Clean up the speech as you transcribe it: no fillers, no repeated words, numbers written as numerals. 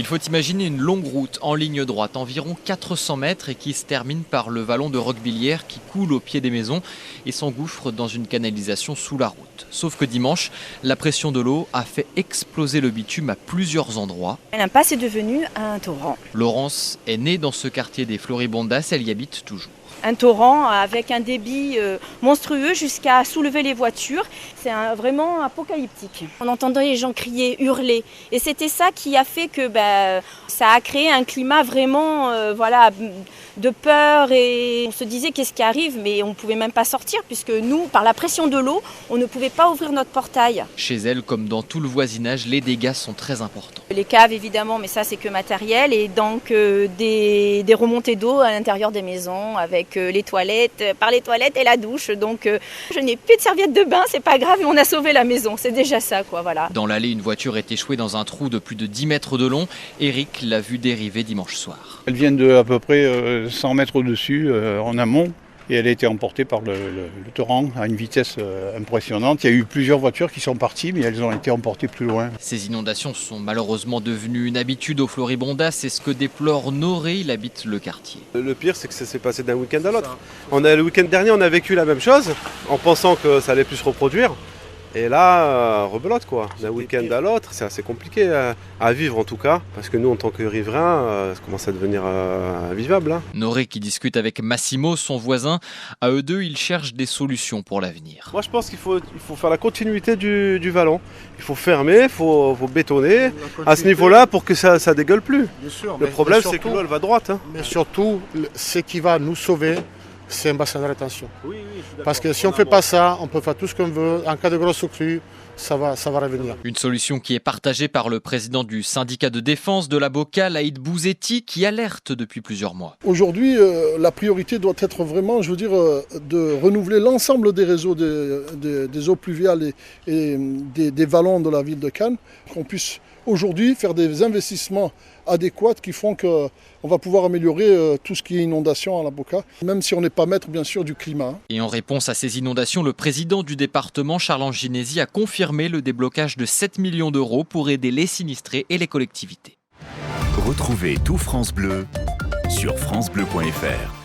Il faut imaginer une longue route en ligne droite, environ 400 mètres, et qui se termine par le vallon de Roquebillière qui coule au pied des maisons et s'engouffre dans une canalisation sous la route. Sauf que dimanche, la pression de l'eau a fait exploser le bitume à plusieurs endroits. L'impasse est devenue un torrent. Laurence est née dans ce quartier des Floribondas, elle y habite toujours. Un torrent avec un débit monstrueux jusqu'à soulever les voitures. C'est vraiment apocalyptique. On entendait les gens crier, hurler. Et c'était ça qui a fait que ça a créé un climat vraiment de peur. Et on se disait qu'est-ce qui arrive, mais on ne pouvait même pas sortir puisque nous, par la pression de l'eau, on ne pouvait pas ouvrir notre portail. Chez elle, comme dans tout le voisinage, les dégâts sont très importants. Les caves évidemment, mais ça c'est que matériel. Et donc des remontées d'eau à l'intérieur des maisons avec les toilettes, par les toilettes et la douche. Donc je n'ai plus de serviette de bain, c'est pas grave, mais on a sauvé la maison, c'est déjà ça quoi, voilà. Dans l'allée, une voiture est échouée dans un trou de plus de 10 mètres de long. Eric l'a vue dériver dimanche soir. Elle vient de à peu près 100 mètres au-dessus, en amont. Et elle a été emportée par le torrent à une vitesse impressionnante. Il y a eu plusieurs voitures qui sont parties, mais elles ont été emportées plus loin. Ces inondations sont malheureusement devenues une habitude au Floribondas. C'est ce que déplore Noré, il habite le quartier. Le pire, c'est que ça s'est passé d'un week-end à l'autre. Le week-end dernier, on a vécu la même chose, en pensant que ça allait plus se reproduire. Et là, rebelote quoi, d'un week-end à l'autre, c'est assez compliqué à vivre en tout cas, parce que nous en tant que riverains, ça commence à devenir invivable. Noré qui discute avec Massimo, son voisin, à eux deux, ils cherchent des solutions pour l'avenir. Moi je pense qu'il faut faire la continuité du vallon. Il faut fermer, il faut bétonner à ce niveau-là pour que ça dégueule plus. Bien sûr, le problème c'est que l'eau elle va droite. Mais surtout, ce qui va nous sauver, c'est un bassin de rétention. Oui, parce que si on ne fait pas ça, on peut faire tout ce qu'on veut. En cas de grosse crue, ça va revenir. Une solution qui est partagée par le président du syndicat de défense de la Boca, Laïd Bouzetti, qui alerte depuis plusieurs mois. Aujourd'hui, la priorité doit être vraiment, de renouveler l'ensemble des réseaux des eaux pluviales et des vallons de la ville de Cannes, qu'on puisse aujourd'hui faire des investissements adéquats qui font qu'on va pouvoir améliorer tout ce qui est inondation à la Boca, même si on n'est pas maître bien sûr du climat. Et en réponse à ces inondations, le président du département, Charles Ginesi, a confirmé le déblocage de 7 millions d'euros pour aider les sinistrés et les collectivités. Retrouvez tout France Bleu sur francebleu.fr.